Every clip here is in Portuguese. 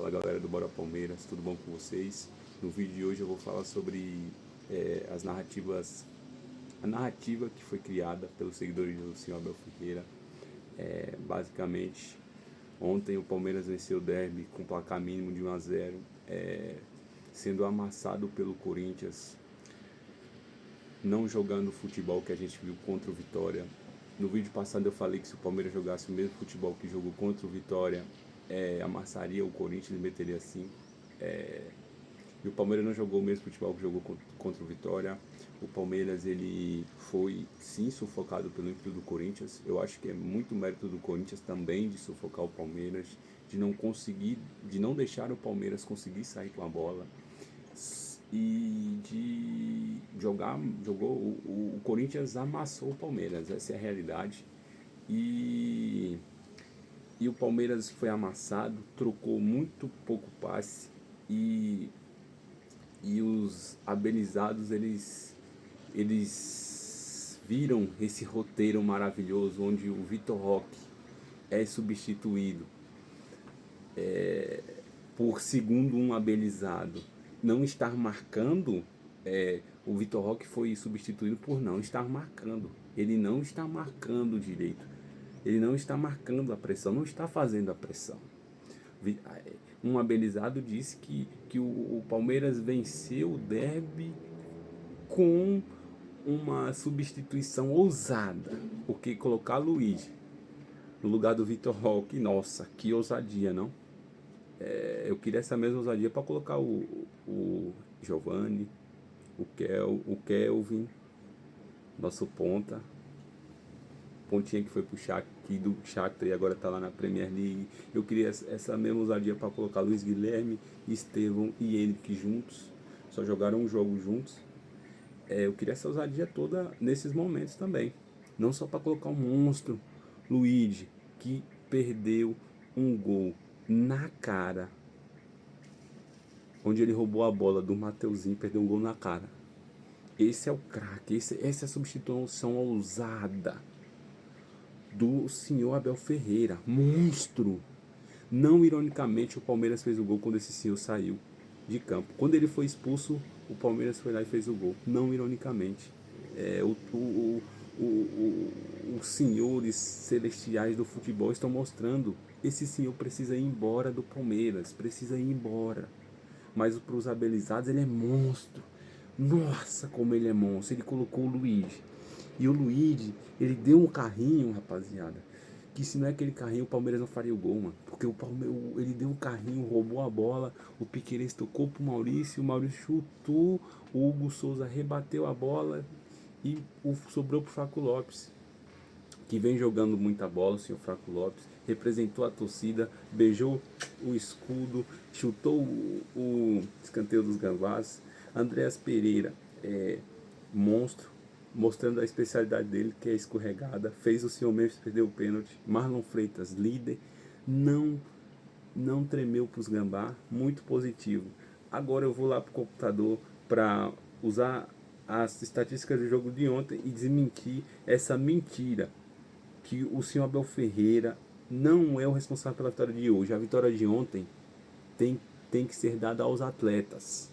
Fala galera do Bora Palmeiras, tudo bom com vocês? No vídeo de hoje eu vou falar sobre as narrativas, a narrativa que foi criada pelos seguidores do senhor Abel Ferreira. Basicamente, ontem o Palmeiras venceu o derby com placar mínimo de 1-0, sendo amassado pelo Corinthians, não jogando o futebol que a gente viu contra o Vitória. No vídeo passado eu falei que se o Palmeiras jogasse o mesmo futebol que jogou contra o Vitória, amassaria o Corinthians e meteria 5. E o Palmeiras não jogou o mesmo futebol que jogou contra o Vitória. O Palmeiras ele foi sim sufocado pelo ímpeto do Corinthians. Eu acho que é muito mérito do Corinthians também de sufocar o Palmeiras, de não deixar o Palmeiras conseguir sair com a bola e de o Corinthians amassou o Palmeiras, essa é a realidade. E o Palmeiras foi amassado, trocou muito pouco passe e os abelizados eles viram esse roteiro maravilhoso onde o Vitor Roque é substituído por segundo um abelizado não estar marcando. O Vitor Roque foi substituído por não estar marcando. Ele não está marcando direito. Ele não está marcando a pressão, não está fazendo a pressão. Um abelizado disse que o Palmeiras venceu o derby com uma substituição ousada, porque colocar Luiz no lugar do Vitor Roque, nossa, que ousadia, não? Eu queria essa mesma ousadia para colocar o Giovani, o Kelvin, nosso pontinha que foi pro Shakhtar e agora tá lá na Premier League. Eu queria essa mesma ousadia para colocar Luiz Guilherme, Estevão e Henrique juntos. Só jogaram um jogo juntos. Eu queria essa ousadia toda nesses momentos também. Não só para colocar um monstro, Luigi, que perdeu um gol na cara, onde ele roubou a bola do Mateuzinho, perdeu um gol na cara. Esse é o craque, essa é a substituição ousada do senhor Abel Ferreira, monstro. Não ironicamente, o Palmeiras fez o gol quando esse senhor saiu de campo. Quando ele foi expulso, o Palmeiras foi lá e fez o gol. Não ironicamente. Os senhores celestiais do futebol estão mostrando: esse senhor precisa ir embora do Palmeiras, precisa ir embora. Mas para os abelizados ele é monstro. Nossa, como ele é monstro. Ele colocou o Luigi. E o Luigi, ele deu um carrinho, rapaziada, que se não é aquele carrinho, o Palmeiras não faria o gol, mano. Porque ele deu um carrinho, roubou a bola, o Piquerez tocou pro Maurício, o Maurício chutou, o Hugo Souza rebateu a bola e sobrou pro Flaco Lopes, que vem jogando muita bola. O senhor Flaco Lopes representou a torcida, beijou o escudo, chutou o escanteio dos Gambás. Andreas Pereira, monstro, mostrando a especialidade dele, que é a escorregada. Fez o senhor Memphis perder o pênalti. Marlon Freitas, líder, não tremeu para os Gambá, muito positivo. Agora eu vou lá pro computador para usar as estatísticas do jogo de ontem e desmentir essa mentira que o senhor Abel Ferreira não é o responsável pela vitória de hoje. A vitória de ontem tem que ser dada aos atletas.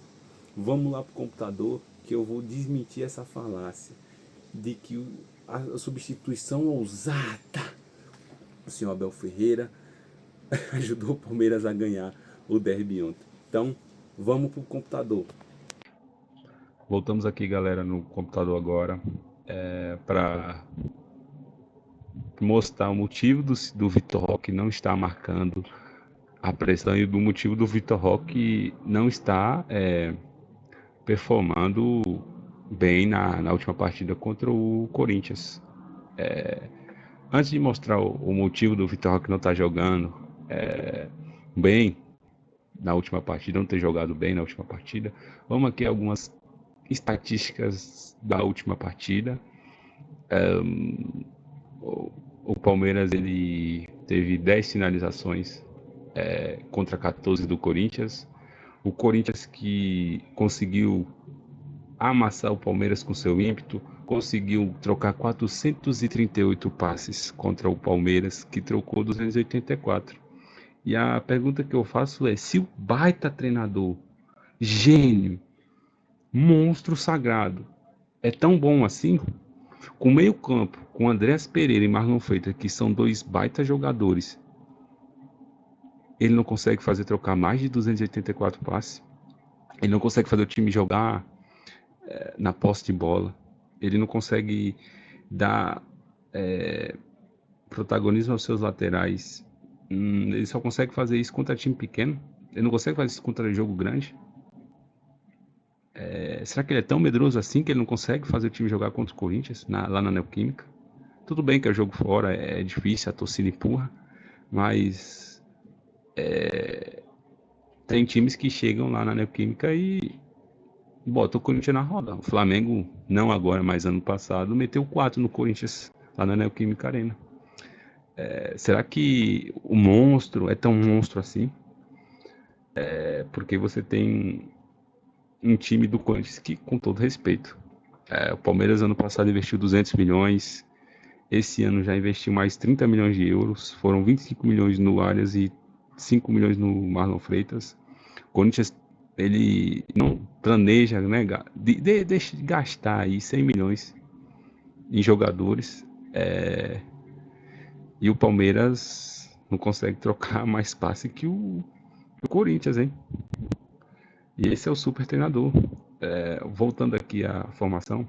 Vamos lá pro computador que eu vou desmentir essa falácia de que a substituição ousada do senhor Abel Ferreira ajudou o Palmeiras a ganhar o derby ontem. Então, vamos pro computador. Voltamos aqui, galera, no computador agora, para mostrar o motivo do Vitor Roque não estar marcando a pressão e do motivo do Vitor Roque não estar performando bem na última partida contra o Corinthians. Antes de mostrar o motivo do Vitor Roque não estar jogando bem na última partida, não ter jogado bem na última partida, vamos aqui a algumas estatísticas da última partida. O Palmeiras ele teve 10 finalizações contra 14 do Corinthians. O Corinthians, que conseguiu amassar o Palmeiras com seu ímpeto, conseguiu trocar 438 passes contra o Palmeiras, que trocou 284. E a pergunta que eu faço é: se o baita treinador, gênio, monstro sagrado, é tão bom assim, com meio campo, com Andreas Pereira e Marlon Freitas, que são dois baita jogadores, ele não consegue fazer trocar mais de 284 passes, ele não consegue fazer o time jogar na posse de bola, ele não consegue dar protagonismo aos seus laterais, ele só consegue fazer isso contra time pequeno, ele não consegue fazer isso contra jogo grande. Será que ele é tão medroso assim que ele não consegue fazer o time jogar contra o Corinthians, lá na Neoquímica? Tudo bem que é jogo fora, é difícil, a torcida empurra, mas tem times que chegam lá na Neoquímica e botam o Corinthians na roda. O Flamengo, não agora, mas ano passado, meteu 4 no Corinthians, lá na Neoquímica Arena. Será que o monstro é tão monstro assim? Porque você tem um time do Corinthians que, com todo respeito, o Palmeiras ano passado investiu 200 milhões, esse ano já investiu mais 30 milhões de euros, foram 25 milhões no Arias e 5 milhões no Marlon Freitas. O Corinthians, ele não planeja, né, deixa de gastar aí 100 milhões em jogadores, e o Palmeiras não consegue trocar mais passe que o Corinthians, hein? E esse é o super treinador. Voltando aqui à formação,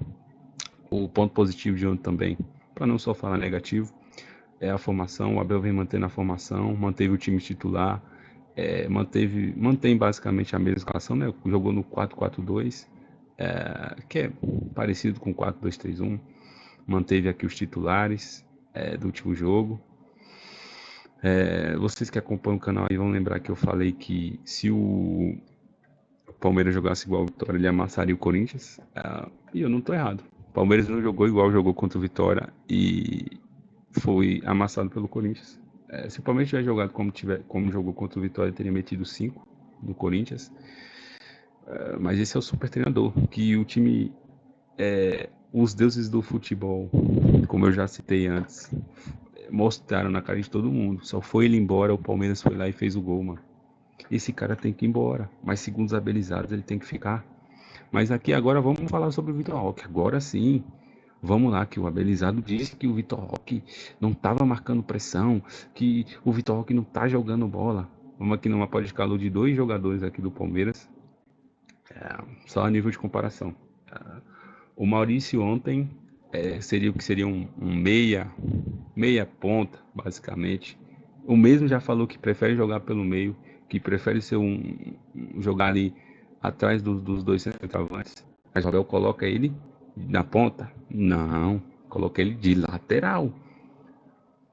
o ponto positivo de ontem também, para não só falar negativo, é a formação. O Abel vem mantendo a formação, manteve o time titular, mantém basicamente a mesma escalação, né? Jogou no 4-4-2, que é parecido com 4-2-3-1. Manteve aqui os titulares do último jogo. Vocês que acompanham o canal aí vão lembrar que eu falei que se o Palmeiras jogasse igual o Vitória, ele amassaria o Corinthians. E eu não tô errado. O Palmeiras não jogou igual jogou contra o Vitória e foi amassado pelo Corinthians. Se o Palmeiras tivesse jogado como jogou contra o Vitória, teria metido 5 no Corinthians. Mas esse é o super treinador, que o time, os deuses do futebol, como eu já citei antes, mostraram na cara de todo mundo. Só foi ele embora, o Palmeiras foi lá e fez o gol, mano. Esse cara tem que ir embora, mas segundo os habilizados ele tem que ficar. Mas aqui agora vamos falar sobre o Vitor Roque. Agora sim, vamos lá, que o Abelizado disse que o Vitor Roque não estava marcando pressão, que o Vitor Roque não está jogando bola. Vamos aqui numa pode de calor de 2 jogadores aqui do Palmeiras, só a nível de comparação. O Maurício ontem seria o que seria um meia ponta, basicamente. O mesmo já falou que prefere jogar pelo meio, que prefere ser jogar ali atrás dos dois centroavantes. Mas o Abel coloca ele na ponta? Não, coloca ele de lateral.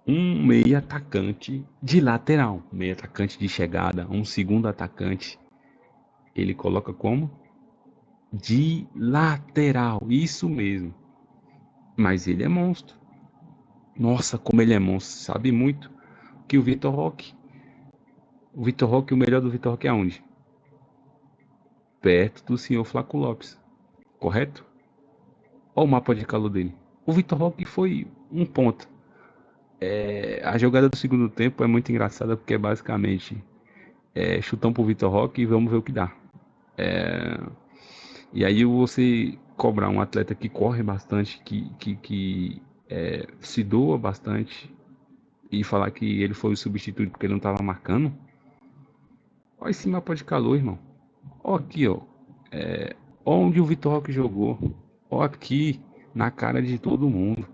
Um meia atacante de lateral, meia atacante de chegada, um segundo atacante. Ele coloca como? De lateral, isso mesmo. Mas ele é monstro. Nossa, como ele é monstro, sabe muito. Que o Vitor Roque. O Vitor Roque, o melhor do Vitor Roque é onde? Perto do senhor Flaco Lopes, correto? Olha o mapa de calor dele. O Vitor Roque foi um ponto. A jogada do segundo tempo é muito engraçada porque é basicamente chutão pro Vitor Roque e vamos ver o que dá. E aí você cobrar um atleta que corre bastante, que se doa bastante e falar que ele foi o substituto porque ele não estava marcando. Olha esse mapa de calor, irmão. Olha aqui, ó. Onde o Vitor Roque jogou. Olha aqui, na cara de todo mundo.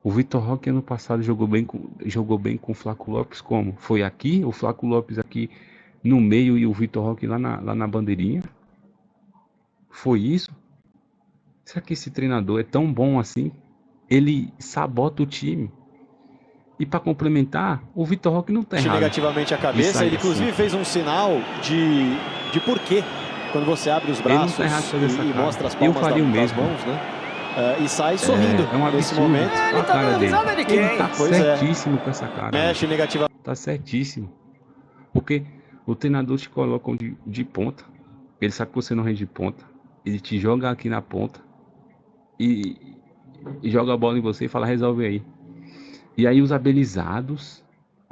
O Vitor Roque ano passado jogou bem com o Flaco Lopes como? Foi aqui, o Flaco Lopes aqui no meio e o Vitor Roque lá na bandeirinha? Foi isso? Será que esse treinador é tão bom assim? Ele sabota o time. E para complementar, o Vitor Roque não tá errado. Negativamente a cabeça, ele inclusive assim fez um sinal de porquê. Quando você abre os braços e mostra as palmas das mãos, né? E sai sorrindo nesse momento. Ele tá dando risada de quem? Ele tá certíssimo com essa cara. Mexe negativamente. Tá certíssimo. Porque o treinador te coloca de ponta. Ele sabe que você não rende de ponta. Ele te joga aqui na ponta. E joga a bola em você e fala, resolve aí. E aí os abelizados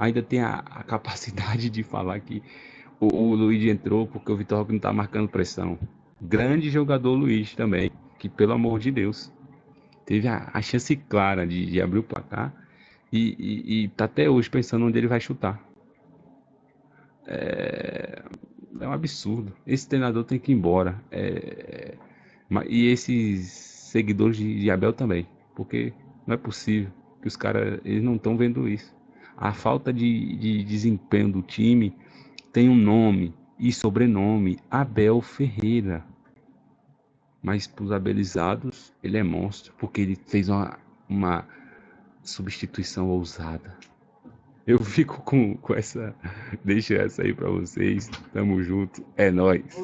ainda tem a capacidade de falar que o Luiz entrou porque o Vitor Roque não está marcando pressão. Grande jogador Luiz também, que pelo amor de Deus, teve a chance clara de abrir o placar e tá até hoje pensando onde ele vai chutar. É um absurdo. Esse treinador tem que ir embora. E esses seguidores de Abel também, porque não é possível que os caras eles não estão vendo isso. A falta de desempenho do time tem um nome e sobrenome, Abel Ferreira. Mas para os abelizados, ele é monstro, porque ele fez uma substituição ousada. Eu fico com essa. Deixa essa aí para vocês. Tamo junto. É nóis.